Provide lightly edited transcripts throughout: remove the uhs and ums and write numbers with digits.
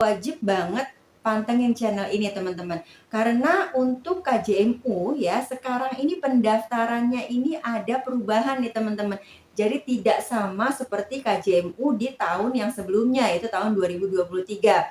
Wajib banget pantengin channel ini teman-teman. Karena untuk KJMU ya, sekarang ini pendaftarannya ini ada perubahan nih teman-teman. Jadi tidak sama seperti KJMU di tahun yang sebelumnya, yaitu tahun 2023.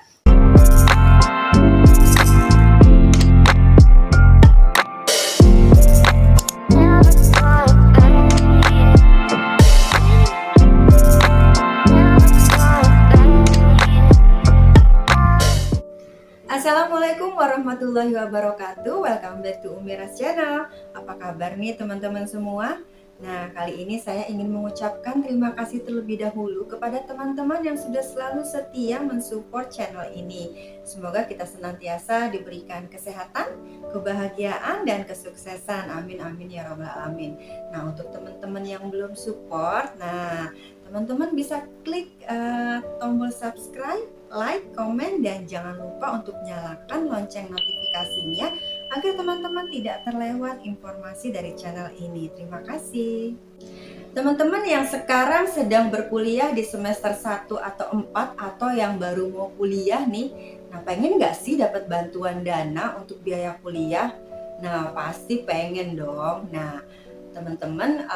Assalamualaikum warahmatullahi wabarakatuh. Welcome back to Umiras Channel. Apa kabar nih teman-teman semua? Nah, kali ini saya ingin mengucapkan terima kasih terlebih dahulu kepada teman-teman yang sudah selalu setia mensupport channel ini. Semoga kita senantiasa diberikan kesehatan, kebahagiaan, dan kesuksesan. Amin amin ya rabbal alamin. Nah, untuk teman-teman yang belum support, teman-teman bisa klik tombol subscribe, like, komen, dan jangan lupa untuk nyalakan lonceng notifikasinya agar teman-teman tidak terlewat informasi dari channel ini. Terima kasih. Teman-teman yang sekarang sedang berkuliah di semester 1 atau 4 atau yang baru mau kuliah nih, pengen nggak sih dapat bantuan dana untuk biaya kuliah? Nah, pasti pengen dong. Nah, teman-teman,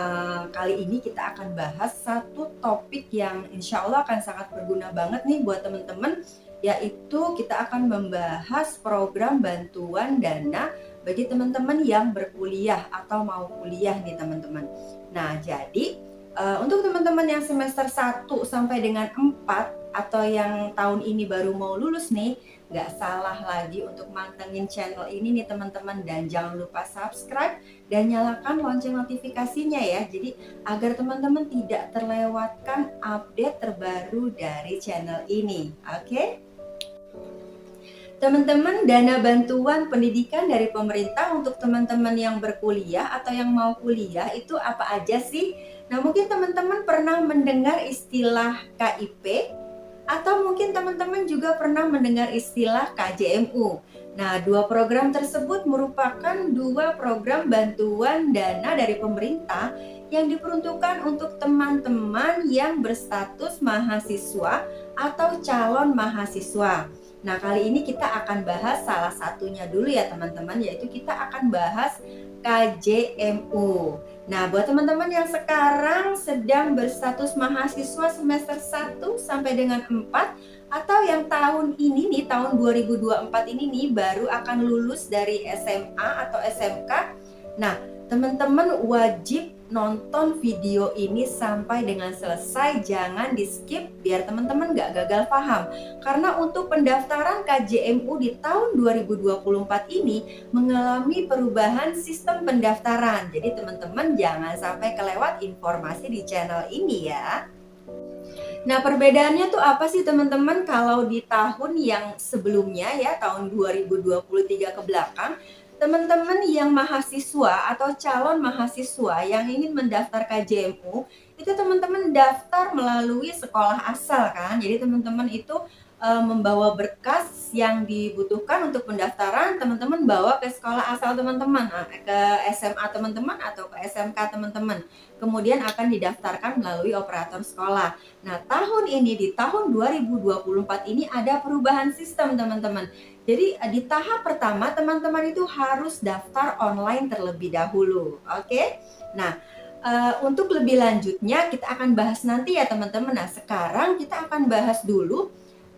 kali ini kita akan bahas satu topik yang insya Allah akan sangat berguna banget nih buat teman-teman, yaitu kita akan membahas program bantuan dana bagi teman-teman yang berkuliah atau mau kuliah nih teman-teman. Nah, jadi untuk teman-teman yang semester 1 sampai dengan 4 atau yang tahun ini baru mau lulus nih, nggak salah lagi untuk mantengin channel ini nih teman-teman, dan jangan lupa subscribe dan nyalakan lonceng notifikasinya ya, jadi agar teman-teman tidak terlewatkan update terbaru dari channel ini. Oke? Teman-teman, dana bantuan pendidikan dari pemerintah untuk teman-teman yang berkuliah atau yang mau kuliah itu apa aja sih? Nah, mungkin teman-teman pernah mendengar istilah KIP, atau mungkin teman-teman juga pernah mendengar istilah KJMU. Nah, dua program tersebut merupakan dua program bantuan dana dari pemerintah yang diperuntukkan untuk teman-teman yang berstatus mahasiswa atau calon mahasiswa. Nah, kali ini kita akan bahas salah satunya dulu ya teman-teman, yaitu kita akan bahas KJMU. Nah, buat teman-teman yang sekarang sedang berstatus mahasiswa semester 1 sampai dengan 4 atau yang tahun ini nih, tahun 2024 ini nih baru akan lulus dari SMA atau SMK. Nah, teman-teman wajib nonton video ini sampai dengan selesai, jangan di skip biar teman-teman gak gagal paham. Karena untuk pendaftaran KJMU di tahun 2024 ini mengalami perubahan sistem pendaftaran. Jadi teman-teman jangan sampai kelewat informasi di channel ini ya. Nah, perbedaannya tuh apa sih teman-teman kalau di tahun yang sebelumnya ya, tahun 2023 ke belakang, teman-teman yang mahasiswa atau calon mahasiswa yang ingin mendaftar KJMU, itu teman-teman daftar melalui sekolah asal kan. Jadi teman-teman itu membawa berkas yang dibutuhkan untuk pendaftaran, teman-teman bawa ke sekolah asal teman-teman, ke SMA teman-teman atau ke SMK teman-teman. Kemudian akan didaftarkan melalui operator sekolah. Nah, tahun ini di tahun 2024 ini ada perubahan sistem teman-teman. Jadi di tahap pertama teman-teman itu harus daftar online terlebih dahulu. Oke? Nah, untuk lebih lanjutnya kita akan bahas nanti ya teman-teman. Nah, sekarang kita akan bahas dulu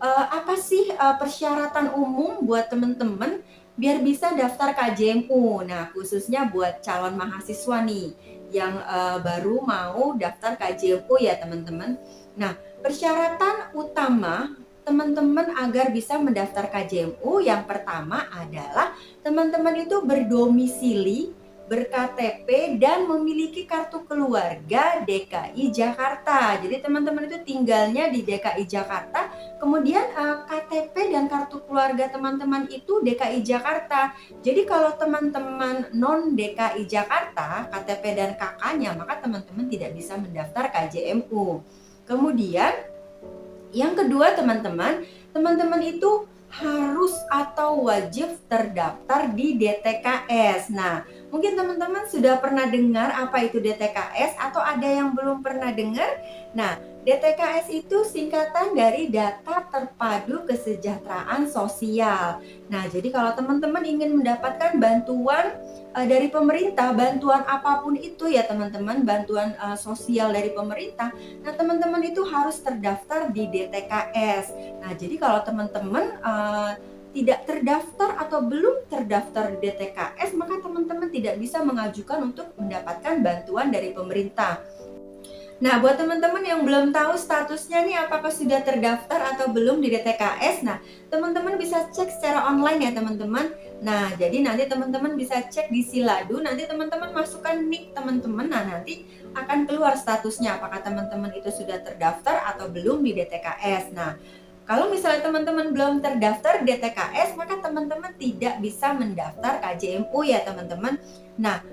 apa sih persyaratan umum buat teman-teman biar bisa daftar KJMU. Nah, khususnya buat calon mahasiswa nih yang baru mau daftar KJMU ya teman-teman. Nah, persyaratan utama teman-teman agar bisa mendaftar KJMU yang pertama adalah teman-teman itu berdomisili, ber-KTP, dan memiliki kartu keluarga DKI Jakarta. Jadi teman-teman itu tinggalnya di DKI Jakarta, kemudian KTP dan kartu keluarga teman-teman itu DKI Jakarta. Jadi kalau teman-teman non DKI Jakarta, KTP dan KK-nya, maka teman-teman tidak bisa mendaftar KJMU. Kemudian yang kedua teman-teman itu harus atau wajib terdaftar di DTKS. Nah, mungkin teman-teman sudah pernah dengar apa itu DTKS atau ada yang belum pernah dengar? Nah, DTKS itu singkatan dari Data Terpadu Kesejahteraan Sosial. Nah, jadi kalau teman-teman ingin mendapatkan bantuan dari pemerintah, bantuan apapun itu ya teman-teman, bantuan sosial dari pemerintah, nah teman-teman itu harus terdaftar di DTKS. Nah, jadi kalau teman-teman tidak terdaftar atau belum terdaftar di DTKS, maka teman-teman tidak bisa mengajukan untuk mendapatkan bantuan dari pemerintah. Nah, buat teman-teman yang belum tahu statusnya nih apakah sudah terdaftar atau belum di DTKS, nah teman-teman bisa cek secara online ya teman-teman. Nah, jadi nanti teman-teman bisa cek di Siladu, nanti teman-teman masukkan nik teman-teman, nah nanti akan keluar statusnya apakah teman-teman itu sudah terdaftar atau belum di DTKS. Nah, kalau misalnya teman-teman belum terdaftar di DTKS, maka teman-teman tidak bisa mendaftar KJMU ya teman-teman. Nah,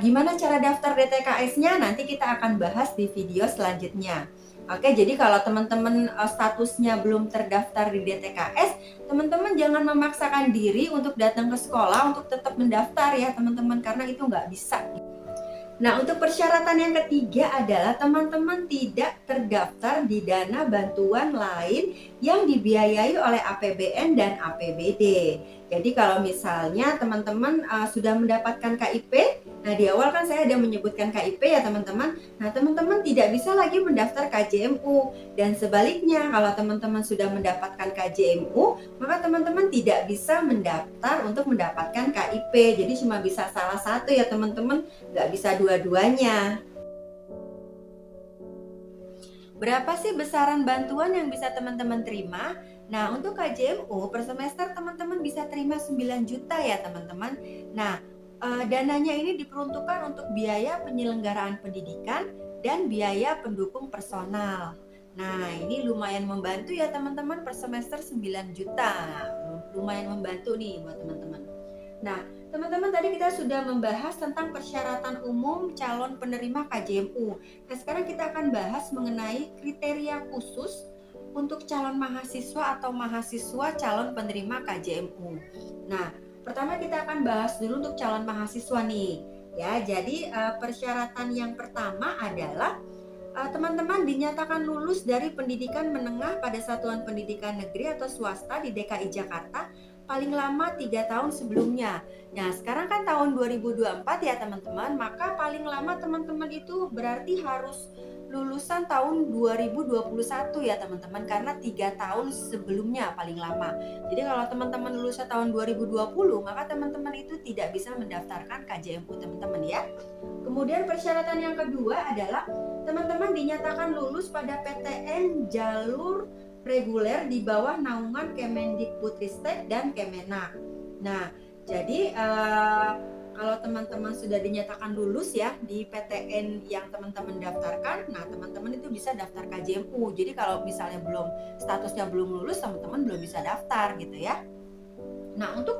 gimana cara daftar DTKS-nya? Nanti kita akan bahas di video selanjutnya. Oke, jadi kalau teman-teman statusnya belum terdaftar di DTKS, teman-teman jangan memaksakan diri untuk datang ke sekolah untuk tetap mendaftar ya teman-teman, karena itu nggak bisa. Nah, untuk persyaratan yang ketiga adalah teman-teman tidak terdaftar di dana bantuan lain yang dibiayai oleh APBN dan APBD. Jadi kalau misalnya teman-teman sudah mendapatkan KIP, nah di awal kan saya ada menyebutkan KIP ya teman-teman. Nah, teman-teman tidak bisa lagi mendaftar KJMU. Dan sebaliknya, kalau teman-teman sudah mendapatkan KJMU, maka teman-teman tidak bisa mendaftar untuk mendapatkan KIP. Jadi cuma bisa salah satu ya teman-teman, nggak bisa dua-duanya. Berapa sih besaran bantuan yang bisa teman-teman terima? Nah, untuk KJMU per semester teman-teman bisa terima 9 juta ya teman-teman. Nah, dananya ini diperuntukkan untuk biaya penyelenggaraan pendidikan dan biaya pendukung personal. Nah, ini lumayan membantu ya teman-teman, per semester 9 juta. Lumayan membantu nih buat teman-teman. Nah, teman-teman tadi kita sudah membahas tentang persyaratan umum calon penerima KJMU. Nah, sekarang kita akan bahas mengenai kriteria khusus untuk calon mahasiswa atau mahasiswa calon penerima KJMU. Nah, pertama kita akan bahas dulu untuk calon mahasiswa nih. Ya, jadi persyaratan yang pertama adalah teman-teman dinyatakan lulus dari pendidikan menengah pada satuan pendidikan negeri atau swasta di DKI Jakarta paling lama 3 tahun sebelumnya. Nah, sekarang kan tahun 2024 ya teman-teman, maka paling lama teman-teman itu berarti harus lulusan tahun 2021 ya teman-teman, karena 3 tahun sebelumnya paling lama. Jadi kalau teman-teman lulusnya tahun 2020, maka teman-teman itu tidak bisa mendaftarkan KJMU teman-teman ya. Kemudian persyaratan yang kedua adalah teman-teman dinyatakan lulus pada PTN jalur reguler di bawah naungan Kemendikbudristek dan Kemenak. Nah, jadi kalau teman-teman sudah dinyatakan lulus ya di PTN yang teman-teman daftarkan, nah teman-teman itu bisa daftar KJMU. Jadi kalau misalnya belum statusnya belum lulus, teman-teman belum bisa daftar gitu ya. Nah, untuk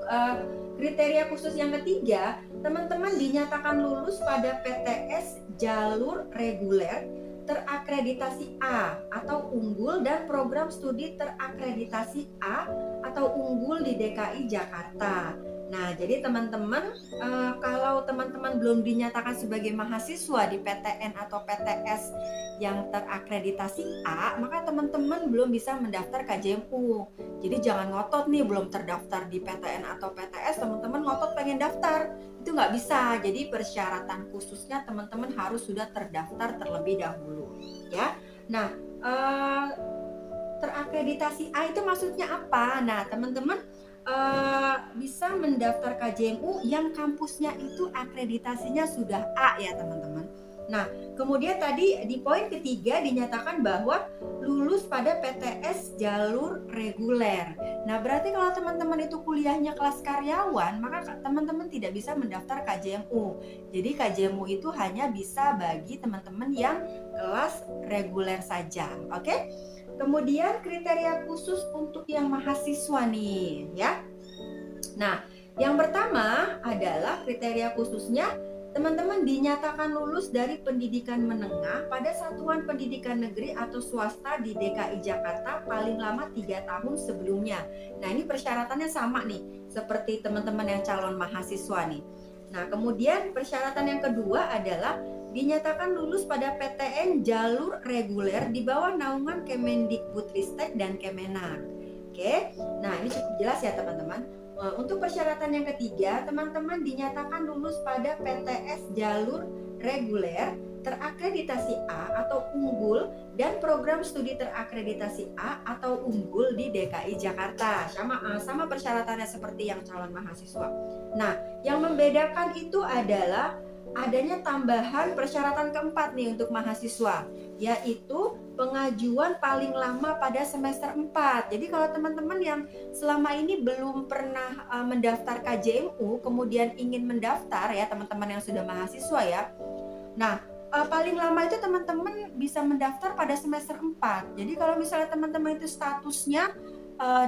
kriteria khusus yang ketiga, teman-teman dinyatakan lulus pada PTS jalur reguler terakreditasi A atau unggul dan program studi terakreditasi A atau unggul di DKI Jakarta. Nah, jadi teman-teman kalau teman-teman belum dinyatakan sebagai mahasiswa di PTN atau PTS yang terakreditasi A, maka teman-teman belum bisa mendaftar KJMU. Jadi jangan ngotot nih belum terdaftar di PTN atau PTS, teman-teman ngotot pengen daftar. Itu nggak bisa. Jadi persyaratan khususnya teman-teman harus sudah terdaftar terlebih dahulu, ya. Nah, terakreditasi A itu maksudnya apa? Nah, teman-teman bisa mendaftar KJMU yang kampusnya itu akreditasinya sudah A ya teman-teman. Nah, kemudian tadi di poin ketiga dinyatakan bahwa lulus pada PTS jalur reguler. Nah, berarti kalau teman-teman itu kuliahnya kelas karyawan, maka teman-teman tidak bisa mendaftar KJMU. Jadi KJMU itu hanya bisa bagi teman-teman yang kelas reguler saja, oke? Kemudian kriteria khusus untuk yang mahasiswa nih ya. Nah, yang pertama adalah kriteria khususnya teman-teman dinyatakan lulus dari pendidikan menengah pada satuan pendidikan negeri atau swasta di DKI Jakarta paling lama 3 tahun sebelumnya. Nah, ini persyaratannya sama nih seperti teman-teman yang calon mahasiswa nih. Nah, kemudian persyaratan yang kedua adalah dinyatakan lulus pada PTN jalur reguler di bawah naungan Kemendikbudristek dan Kemenak. Oke, nah ini cukup jelas ya teman-teman. Untuk persyaratan yang ketiga, teman-teman dinyatakan lulus pada PTS jalur reguler terakreditasi A atau unggul dan program studi terakreditasi A atau unggul di DKI Jakarta. Sama persyaratannya seperti yang calon mahasiswa. Nah, yang membedakan itu adalah adanya tambahan persyaratan keempat nih untuk mahasiswa, yaitu pengajuan paling lama pada semester 4. Jadi kalau teman-teman yang selama ini belum pernah mendaftar KJMU, kemudian ingin mendaftar ya teman-teman yang sudah mahasiswa ya. Nah, paling lama itu teman-teman bisa mendaftar pada semester 4. Jadi kalau misalnya teman-teman itu statusnya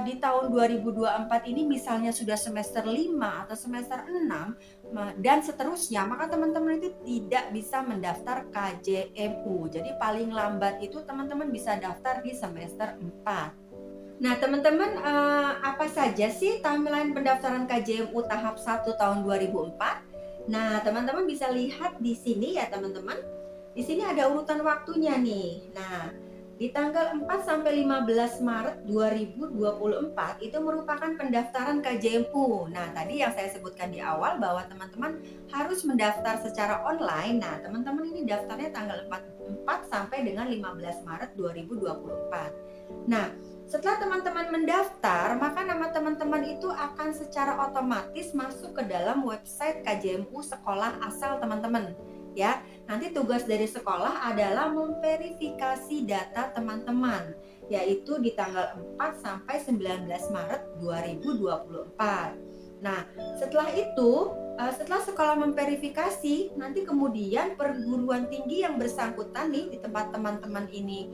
di tahun 2024 ini misalnya sudah semester 5 atau semester 6 dan seterusnya, maka teman-teman itu tidak bisa mendaftar KJMU. Jadi paling lambat itu teman-teman bisa daftar di semester 4. Nah, teman-teman, apa saja sih timeline pendaftaran KJMU tahap 1 tahun 2004? Nah, teman-teman bisa lihat di sini ya, teman-teman. Di sini ada urutan waktunya nih. Nah, di tanggal 4 sampai 15 Maret 2024 itu merupakan pendaftaran KJMU. Nah, tadi yang saya sebutkan di awal bahwa teman-teman harus mendaftar secara online. Nah, teman-teman ini daftarnya tanggal 4 sampai dengan 15 Maret 2024. Nah, setelah teman-teman mendaftar, maka nama teman-teman itu akan secara otomatis masuk ke dalam website KJMU sekolah asal teman-teman. Ya, nanti tugas dari sekolah adalah memverifikasi data teman-teman, yaitu di tanggal 4 sampai 19 Maret 2024. Nah, setelah itu, setelah sekolah memverifikasi, nanti kemudian perguruan tinggi yang bersangkutan nih di tempat teman-teman ini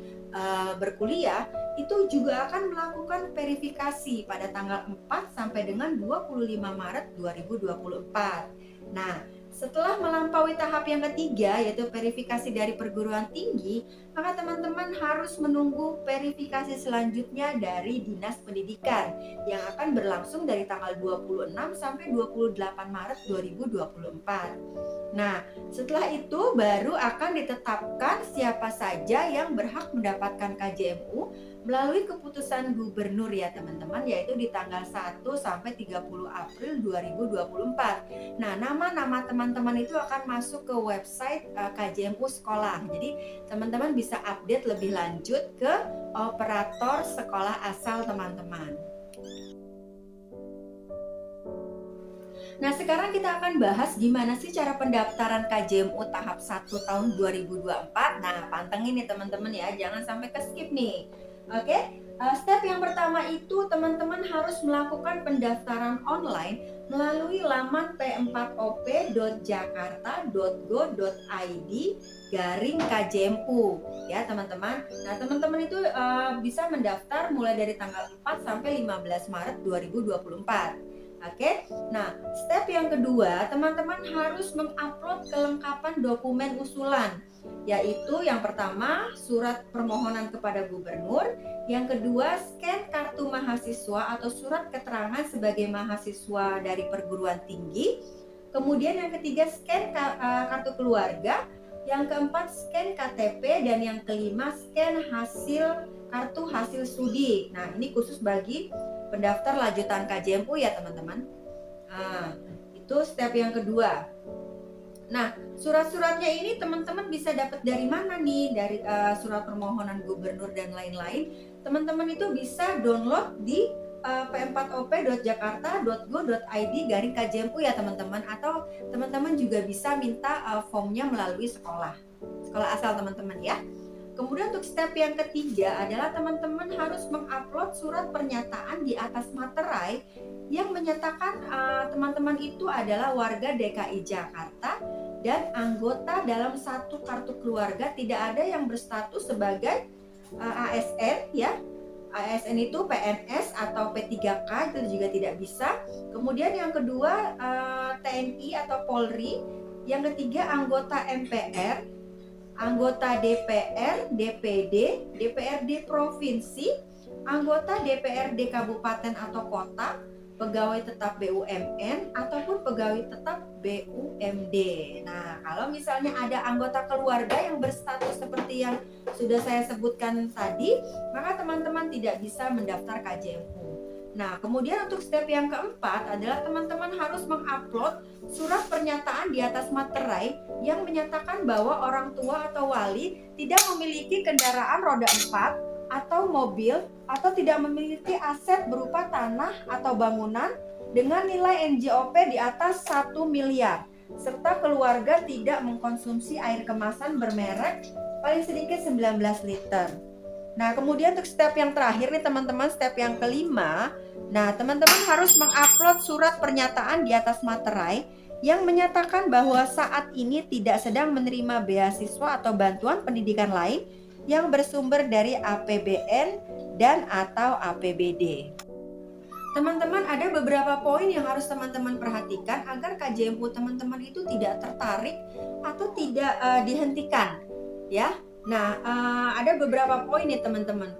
berkuliah, itu juga akan melakukan verifikasi pada tanggal 4 sampai dengan 25 Maret 2024. Nah, setelah melampaui tahap yang ketiga, yaitu verifikasi dari perguruan tinggi, maka teman-teman harus menunggu verifikasi selanjutnya dari Dinas Pendidikan yang akan berlangsung dari tanggal 26 sampai 28 Maret 2024. Nah, setelah itu baru akan ditetapkan siapa saja yang berhak mendapatkan KJMU melalui keputusan gubernur ya teman-teman, yaitu di tanggal 1 sampai 30 April 2024. Nah, nama-nama teman-teman itu akan masuk ke website KJMU sekolah. Jadi, teman-teman bisa update lebih lanjut ke operator sekolah asal teman-teman. Nah, sekarang kita akan bahas gimana sih cara pendaftaran KJMU tahap 1 tahun 2024. Nah, pantengin nih teman-teman ya, jangan sampai ke skip nih. Oke, step yang pertama itu teman-teman harus melakukan pendaftaran online melalui laman p4op.jakarta.go.id/KJMU ya teman-teman. Nah, teman-teman itu bisa mendaftar mulai dari tanggal 4 sampai 15 Maret 2024. Oke, nah step yang kedua, teman-teman harus mengupload kelengkapan dokumen usulan, yaitu yang pertama surat permohonan kepada gubernur, yang kedua scan kartu mahasiswa atau surat keterangan sebagai mahasiswa dari perguruan tinggi, kemudian yang ketiga scan kartu keluarga, yang keempat scan KTP, dan yang kelima scan kartu hasil studi. Nah, ini khusus bagi pendaftar lanjutan KJMU ya teman-teman. Nah, itu step yang kedua. Nah, surat-suratnya ini teman-teman bisa dapat dari mana nih? Dari surat permohonan gubernur dan lain-lain. Teman-teman itu bisa download di p4op.jakarta.go.id/KJMU ya teman-teman. Atau teman-teman juga bisa minta formnya melalui sekolah asal teman-teman ya. Kemudian untuk step yang ketiga adalah teman-teman harus mengupload surat pernyataan di atas materai yang menyatakan teman-teman itu adalah warga DKI Jakarta dan anggota dalam satu kartu keluarga, tidak ada yang berstatus sebagai ASN ya. ASN itu PNS atau P3K itu juga tidak bisa. Kemudian yang kedua TNI atau Polri. Yang ketiga anggota MPR, anggota DPR, DPD, DPRD provinsi, anggota DPRD kabupaten atau kota, pegawai tetap BUMN ataupun pegawai tetap BUMD. Nah, kalau misalnya ada anggota keluarga yang berstatus seperti yang sudah saya sebutkan tadi, maka teman-teman tidak bisa mendaftar KJMU. Nah, kemudian untuk step yang keempat adalah teman-teman harus mengupload surat pernyataan di atas materai yang menyatakan bahwa orang tua atau wali tidak memiliki kendaraan roda 4 atau mobil atau tidak memiliki aset berupa tanah atau bangunan dengan nilai NJOP di atas 1 miliar serta keluarga tidak mengkonsumsi air kemasan bermerek paling sedikit 19 liter. Nah, kemudian untuk step yang terakhir nih teman-teman, step yang kelima. Nah, teman-teman harus mengupload surat pernyataan di atas materai yang menyatakan bahwa saat ini tidak sedang menerima beasiswa atau bantuan pendidikan lain yang bersumber dari APBN dan atau APBD. Teman-teman, ada beberapa poin yang harus teman-teman perhatikan agar KJMU teman-teman itu tidak tertarik atau tidak dihentikan, ya. Nah, ada beberapa poin nih teman-teman,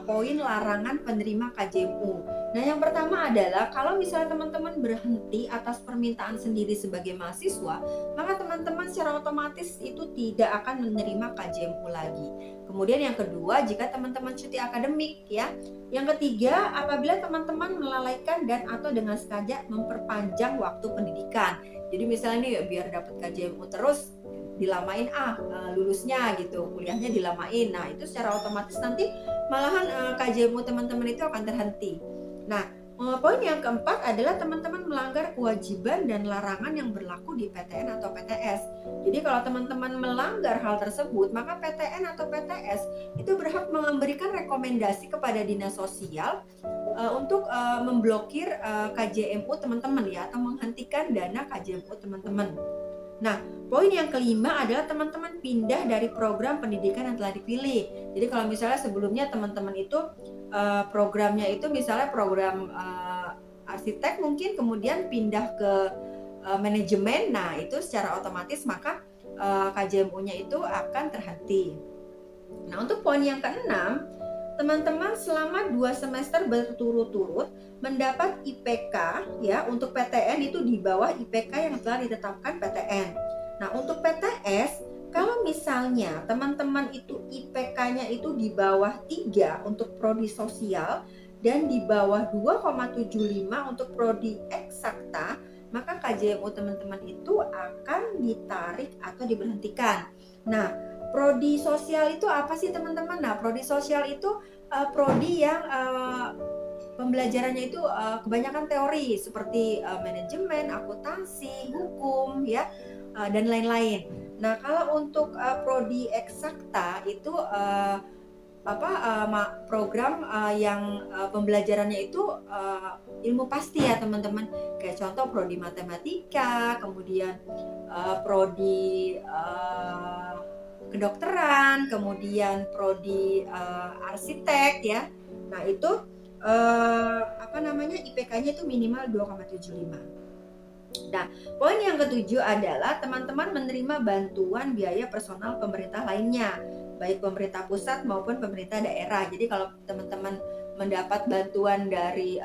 poin larangan penerima KJMU. Nah, yang pertama adalah kalau misalnya teman-teman berhenti atas permintaan sendiri sebagai mahasiswa, maka teman-teman secara otomatis itu tidak akan menerima KJMU lagi. Kemudian yang kedua, jika teman-teman cuti akademik, ya. Yang ketiga, apabila teman-teman melalaikan dan atau dengan sengaja memperpanjang waktu pendidikan. Jadi misalnya nih biar dapat KJMU terus dilamain lulusnya gitu, kuliahnya dilamain. Nah, itu secara otomatis nanti malahan KJMU teman-teman itu akan terhenti. Nah, poin yang keempat adalah teman-teman melanggar kewajiban dan larangan yang berlaku di PTN atau PTS. Jadi kalau teman-teman melanggar hal tersebut, maka PTN atau PTS itu berhak memberikan rekomendasi kepada dinas sosial untuk memblokir KJMU teman-teman ya, atau menghentikan dana KJMU teman-teman. Nah, poin yang kelima adalah teman-teman pindah dari program pendidikan yang telah dipilih. Jadi kalau misalnya sebelumnya teman-teman itu programnya itu misalnya program arsitek, mungkin kemudian pindah ke manajemen, nah itu secara otomatis maka KJMU-nya itu akan terhenti. Nah, untuk poin yang keenam, teman-teman selama 2 semester berturut-turut mendapat IPK ya, untuk PTN itu di bawah IPK yang telah ditetapkan PTN. Nah, untuk PTS kalau misalnya teman-teman itu IPK-nya itu di bawah 3 untuk prodi sosial dan di bawah 2,75 untuk prodi eksakta, maka KJMU teman-teman itu akan ditarik atau diberhentikan. Nah, prodi sosial itu apa sih teman-teman? Nah, prodi sosial itu prodi yang pembelajarannya itu kebanyakan teori seperti manajemen, akuntansi, hukum ya, dan lain-lain. Nah, kalau untuk prodi eksakta itu program yang pembelajarannya itu ilmu pasti ya teman-teman. Kayak contoh prodi matematika, kemudian prodi kedokteran, kemudian prodi arsitek ya. Nah, itu IPK-nya itu minimal 2,75. Nah, poin yang ketujuh adalah teman-teman menerima bantuan biaya personal pemerintah lainnya, baik pemerintah pusat maupun pemerintah daerah. Jadi kalau teman-teman mendapat bantuan dari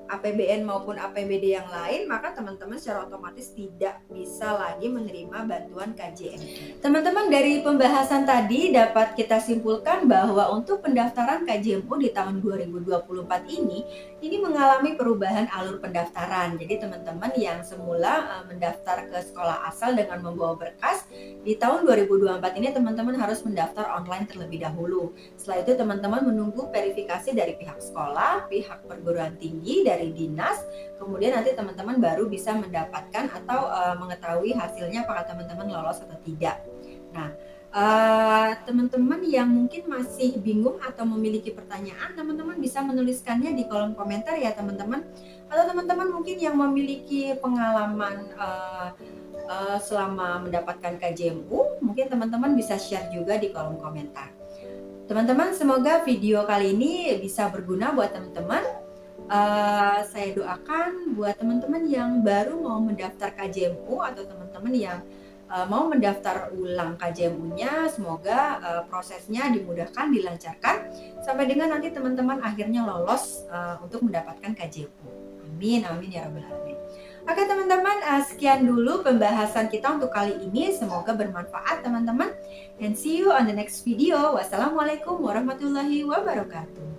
APBN maupun APBD yang lain, maka teman-teman secara otomatis tidak bisa lagi menerima bantuan KJMU. Teman-teman, dari pembahasan tadi dapat kita simpulkan bahwa untuk pendaftaran KJMU di tahun 2024 ini mengalami perubahan alur pendaftaran. Jadi teman-teman yang semula mendaftar ke sekolah asal dengan membawa berkas, di tahun 2024 ini teman-teman harus mendaftar online terlebih dahulu. Setelah itu teman-teman menunggu verifikasi dari pihak sekolah, pihak perguruan tinggi, dari dinas, kemudian nanti teman-teman baru bisa mendapatkan atau mengetahui hasilnya apakah teman-teman lolos atau tidak. Nah, teman-teman yang mungkin masih bingung atau memiliki pertanyaan, teman-teman bisa menuliskannya di kolom komentar ya teman-teman. Atau teman-teman mungkin yang memiliki pengalaman selama mendapatkan KJMU, mungkin teman-teman bisa share juga di kolom komentar. Teman-teman, semoga video kali ini bisa berguna buat teman-teman. Saya doakan buat teman-teman yang baru mau mendaftar KJMU atau teman-teman yang mau mendaftar ulang KJMU-nya, semoga prosesnya dimudahkan, dilancarkan, sampai dengan nanti teman-teman akhirnya lolos untuk mendapatkan KJMU. Amin, amin ya rabbal alamin. Oke teman-teman, sekian dulu pembahasan kita untuk kali ini. Semoga bermanfaat teman-teman. And see you on the next video. Wassalamualaikum warahmatullahi wabarakatuh.